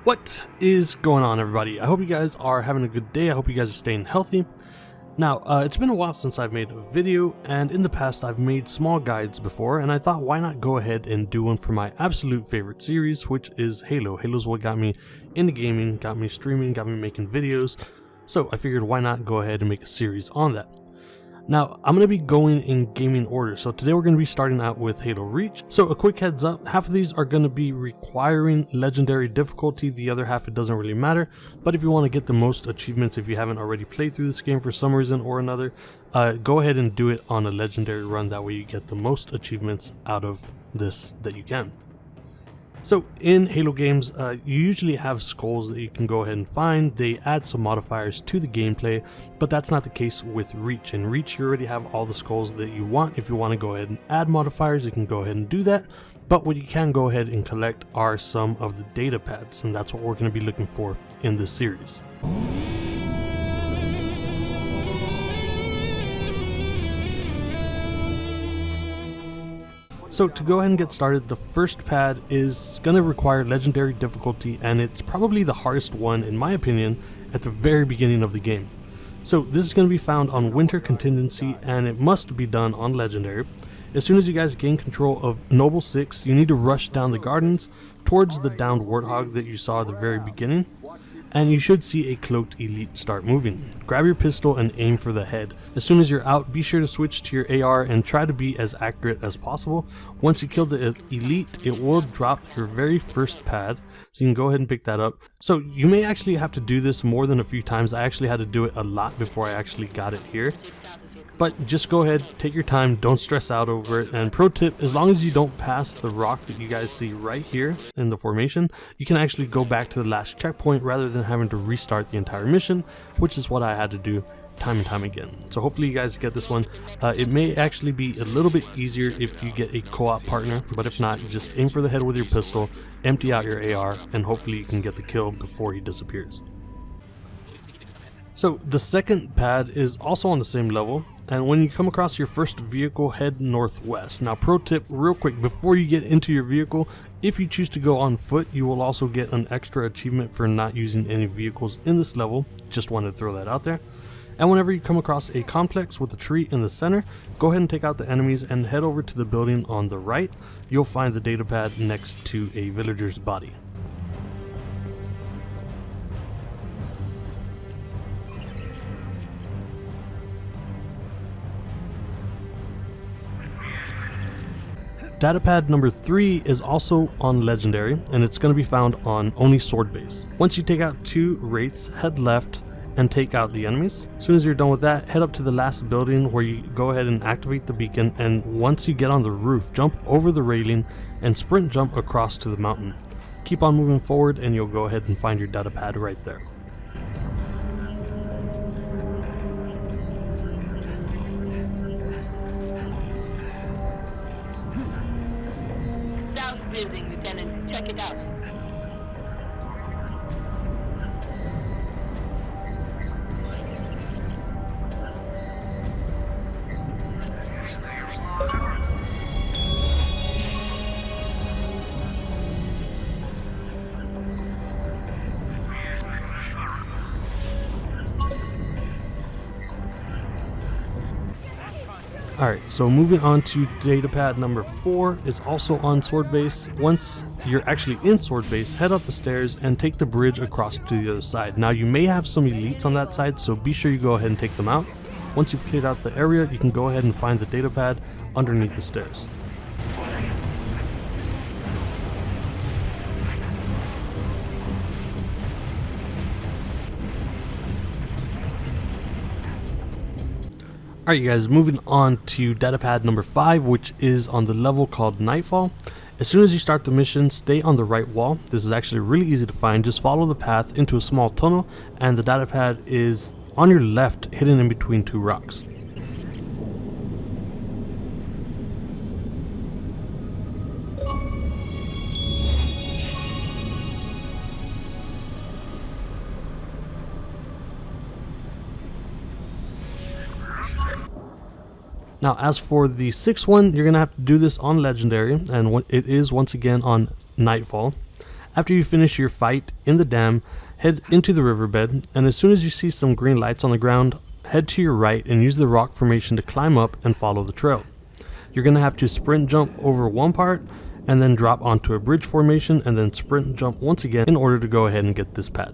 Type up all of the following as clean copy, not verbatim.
What is going on, everybody? I hope you guys are having a good day. I hope you guys are staying healthy. Now, it's been a while since I've made a video, and in the past I've made small guides before, and I thought why not go ahead and do one for my absolute favorite series, which is Halo. Halo's what got me into gaming, got me streaming, got me making videos, so I figured why not go ahead and make a series on that. Now, I'm going to be going in gaming order, so today we're going to be starting out with Halo Reach. So a quick heads up, half of these are going to be requiring legendary difficulty, the other half it doesn't really matter, but if you want to get the most achievements if you haven't already played through this game for some reason or another, go ahead and do it on a legendary run, that way you get the most achievements out of this that you can. So in Halo games, you usually have skulls that you can go ahead and find. They add some modifiers to the gameplay, but that's not the case with Reach. In Reach, you already have all the skulls that you want. If you want to go ahead and add modifiers, you can go ahead and do that. But what you can go ahead and collect are some of the data pads, and that's what we're going to be looking for in this series. So to go ahead and get started, the first pad is going to require legendary difficulty, and it's probably the hardest one in my opinion at the very beginning of the game. So this is going to be found on Winter Contingency, and it must be done on legendary. As soon as you guys gain control of Noble 6, you need to rush down the gardens towards the downed Warthog that you saw at the very beginning, and you should see a cloaked elite start moving. Grab your pistol and aim for the head. As soon as you're out, be sure to switch to your AR and try to be as accurate as possible. Once you kill the elite, it will drop your very first pad, so you can go ahead and pick that up. So you may actually have to do this more than a few times. I actually had to do it a lot before I actually got it here. But just go ahead, take your time, don't stress out over it. And pro tip, as long as you don't pass the rock that you guys see right here in the formation, you can actually go back to the last checkpoint rather than having to restart the entire mission, which is what I had to do time and time again. So hopefully you guys get this one. It may actually be a little bit easier if you get a co-op partner, but if not, just aim for the head with your pistol, empty out your AR, and hopefully you can get the kill before he disappears. So the second pad is also on the same level, and when you come across your first vehicle, head northwest. Now pro tip real quick, before you get into your vehicle, if you choose to go on foot, you will also get an extra achievement for not using any vehicles in this level. Just wanted to throw that out there. And whenever you come across a complex with a tree in the center, go ahead and take out the enemies and head over to the building on the right. You'll find the data pad next to a villager's body. Datapad number 3 is also on legendary, and it's going to be found on only sword base. Once you take out 2 wraiths, head left and take out the enemies. As soon as you're done with that, head up to the last building where you go ahead and activate the beacon, and once you get on the roof, jump over the railing and sprint jump across to the mountain. Keep on moving forward and you'll go ahead and find your datapad right there. South building, Lieutenant. Check it out. Alright, so moving on to datapad number 4 is also on sword base. Once you're actually in sword base, head up the stairs and take the bridge across to the other side. Now you may have some elites on that side, so be sure you go ahead and take them out. Once you've cleared out the area, you can go ahead and find the datapad underneath the stairs. Alright you guys, moving on to datapad number 5, which is on the level called Nightfall. As soon as you start the mission, stay on the right wall. This is actually really easy to find. Just follow the path into a small tunnel, and the datapad is on your left, hidden in between 2 rocks. Now as for the sixth one, you're going to have to do this on Legendary, and it is once again on Nightfall. After you finish your fight in the dam, head into the riverbed, and as soon as you see some green lights on the ground, head to your right and use the rock formation to climb up and follow the trail. You're going to have to sprint jump over one part, and then drop onto a bridge formation, and then sprint jump once again in order to go ahead and get this pad.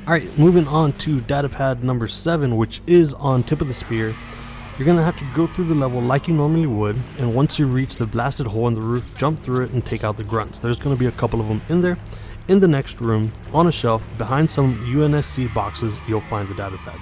Alright, moving on to data pad number 7, which is on Tip of the Spear. You're going to have to go through the level like you normally would, and once you reach the blasted hole in the roof, jump through it and take out the grunts. There's going to be a couple of them in there. In the next room, on a shelf, behind some UNSC boxes, you'll find the data pad.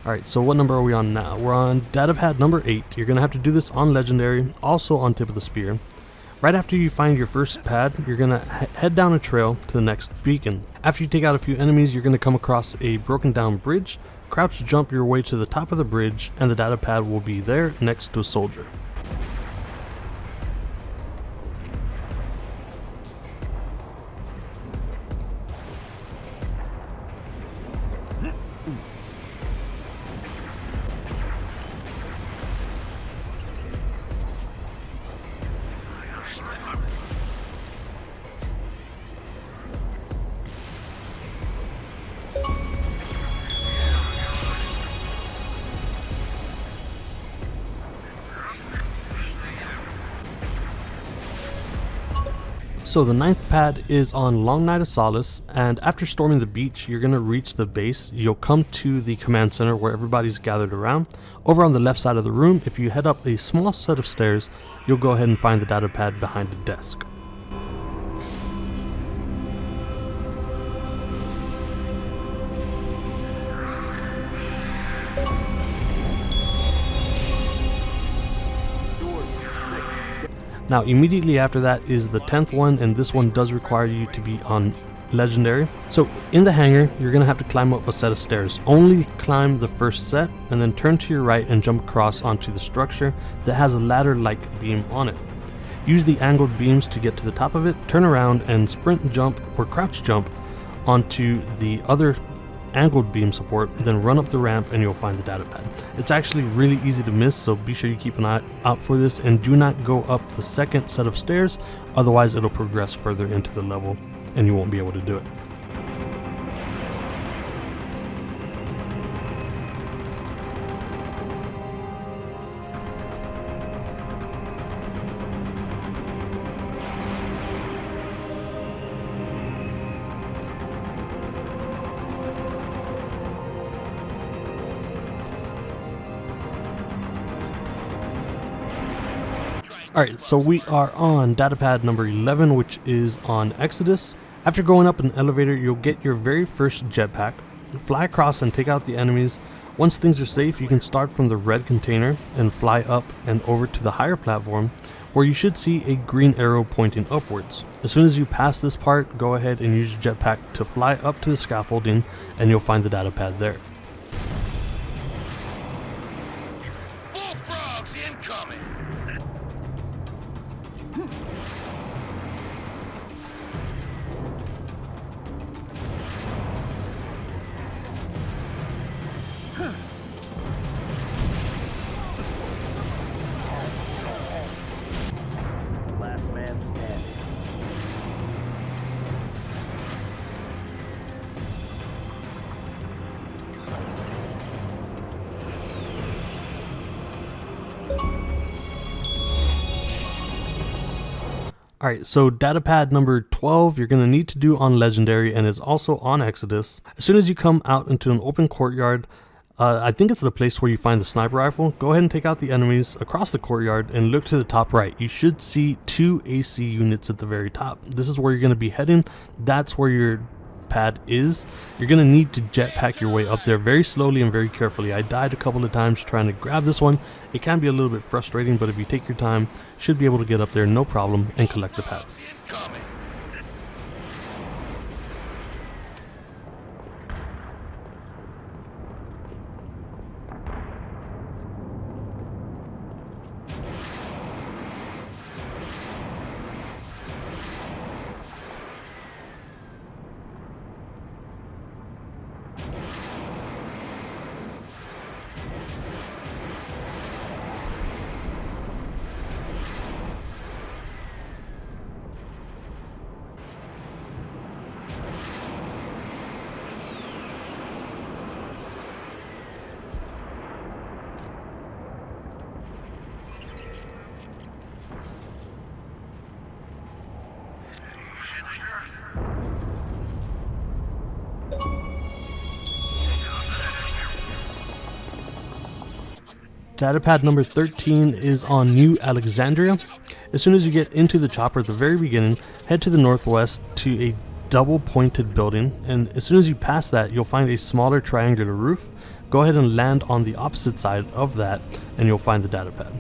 Alright, so what number are we on now? We're on data pad number 8. You're going to have to do this on Legendary, also on Tip of the Spear. Right after you find your first pad, you're going to head down a trail to the next beacon. After you take out a few enemies, you're going to come across a broken down bridge, crouch jump your way to the top of the bridge, and the data pad will be there next to a soldier. So the 9th pad is on Long Night of Solace, and after storming the beach, you're going to reach the base. You'll come to the command center where everybody's gathered around. Over on the left side of the room, if you head up a small set of stairs, you'll go ahead and find the data pad behind the desk. Now immediately after that is the 10th one, and this one does require you to be on Legendary. So in the hangar, you're going to have to climb up a set of stairs. Only climb the first set and then turn to your right and jump across onto the structure that has a ladder-like beam on it. Use the angled beams to get to the top of it, turn around and sprint jump or crouch jump onto the other angled beam support, then run up the ramp and you'll find the data pad. It's actually really easy to miss, so be sure you keep an eye out for this and do not go up the second set of stairs, otherwise it'll progress further into the level and you won't be able to do it. Alright, so we are on data pad number 11, which is on Exodus. After going up an elevator, you'll get your very first jetpack, fly across and take out the enemies. Once things are safe, you can start from the red container and fly up and over to the higher platform, where you should see a green arrow pointing upwards. As soon as you pass this part, go ahead and use your jetpack to fly up to the scaffolding and you'll find the data pad there. Bullfrogs incoming! Last man standing. Alright, so data pad number 12 you're going to need to do on Legendary and is also on Exodus. As soon as you come out into an open courtyard, I think it's the place where you find the sniper rifle, go ahead and take out the enemies across the courtyard and look to the top right. You should see 2 AC units at the very top. This is where you're going to be heading. That's where your pad is. You're going to need to jetpack your way up there very slowly and very carefully. I died a couple of times trying to grab this one. It can be a little bit frustrating, but if you take your time, you should be able to get up there no problem and collect the pad. Datapad number 13 is on New Alexandria. As soon as you get into the chopper at the very beginning, head to the northwest to a double pointed building, and as soon as you pass that, you'll find a smaller triangular roof. Go ahead and land on the opposite side of that and you'll find the datapad.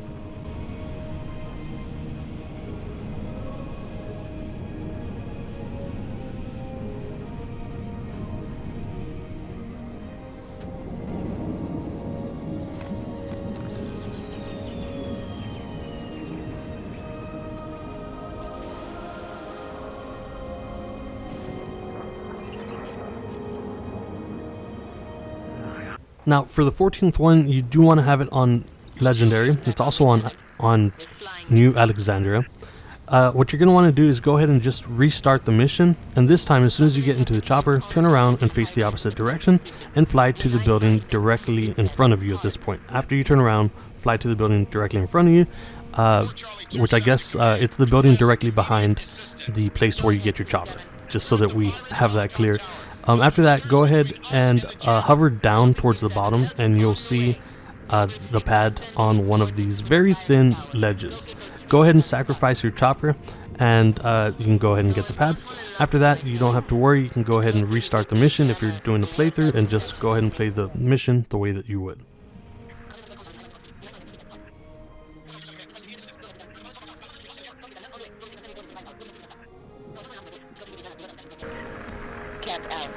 Now for the 14th one, you do want to have it on Legendary. It's also on New Alexandria. What you're going to want to do is go ahead and just restart the mission, and this time as soon as you get into the chopper, turn around and face the opposite direction and fly to the building directly in front of you at this point. After you turn around, fly to the building directly in front of you, which I guess it's the building directly behind the place where you get your chopper, just so that we have that clear. After that, go ahead and hover down towards the bottom and you'll see the pad on one of these very thin ledges. Go ahead and sacrifice your chopper and you can go ahead and get the pad. After that, you don't have to worry. You can go ahead and restart the mission if you're doing a playthrough and just go ahead and play the mission the way that you would. Cat out.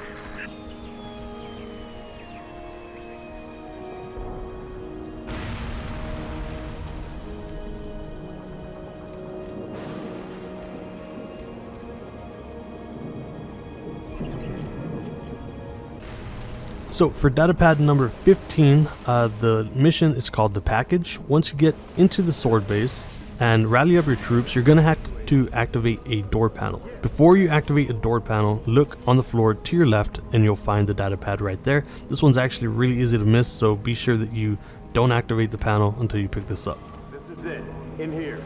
So for datapad number 15, the mission is called The Package. Once you get into the sword base and rally up your troops, you're going to have to activate a door panel. Before you activate a door panel, look on the floor to your left and you'll find the datapad right there. This one's actually really easy to miss, so be sure that you don't activate the panel until you pick this up. This is it. In here.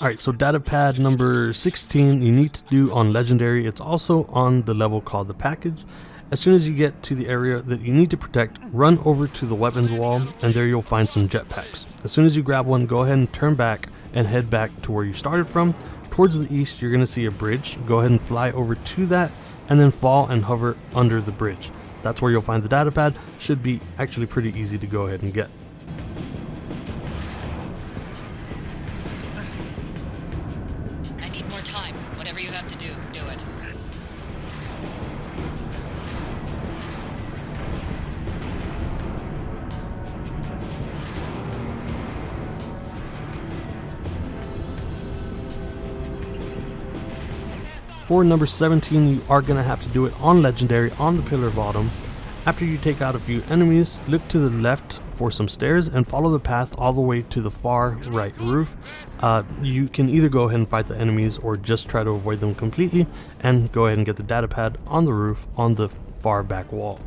Alright, so datapad number 16 you need to do on Legendary. It's also on the level called The Package. As soon as you get to the area that you need to protect, run over to the weapons wall and there you'll find some jetpacks. As soon as you grab one, go ahead and turn back and head back to where you started from. Towards the east, you're going to see a bridge. Go ahead and fly over to that and then fall and hover under the bridge. That's where you'll find the datapad. Should be actually pretty easy to go ahead and get. Time. Whatever you have to do, do it. For number 17, you are going to have to do it on Legendary on the pillar bottom. After you take out a few enemies, look to the left for some stairs and follow the path all the way to the far right roof. You can either go ahead and fight the enemies or just try to avoid them completely and go ahead and get the data pad on the roof on the far back wall.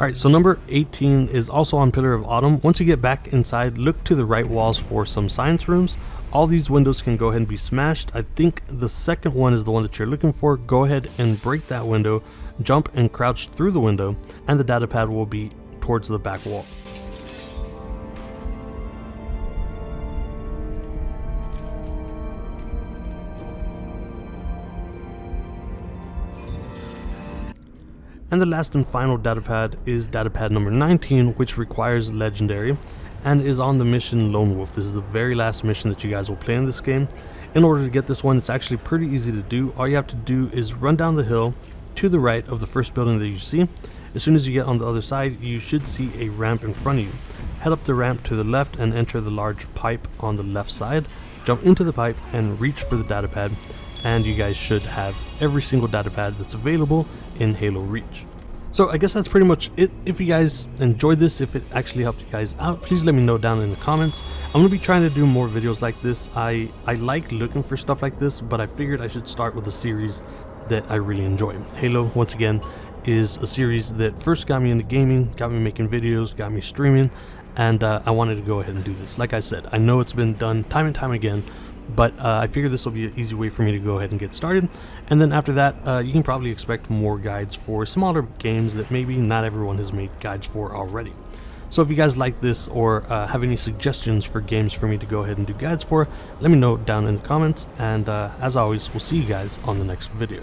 Alright, so number 18 is also on Pillar of Autumn. Once you get back inside, look to the right walls for some science rooms. All these windows can go ahead and be smashed. I think the second one is the one that you're looking for. Go ahead and break that window, jump and crouch through the window, and the data pad will be towards the back wall. And the last and final data pad is data pad number 19, which requires legendary and is on the mission Lone Wolf. This is the very last mission that you guys will play in this game. In order to get this one, it's actually pretty easy to do. All you have to do is run down the hill to the right of the first building that you see. As soon as you get on the other side, you should see a ramp in front of you. Head up the ramp to the left and enter the large pipe on the left side. Jump into the pipe and reach for the data pad, and you guys should have every single data pad that's available in Halo Reach. So I guess that's pretty much it. If you guys enjoyed this, if it actually helped you guys out, please let me know down in the comments. I'm going to be trying to do more videos like this. I like looking for stuff like this, but I figured I should start with a series that I really enjoy. Halo, once again, is a series that first got me into gaming, got me making videos, got me streaming, and I wanted to go ahead and do this. Like I said, I know it's been done time and time again, but I figured this will be an easy way for me to go ahead and get started. And then after that, you can probably expect more guides for smaller games that maybe not everyone has made guides for already. So if you guys like this or have any suggestions for games for me to go ahead and do guides for, let me know down in the comments. And as always, we'll see you guys on the next video.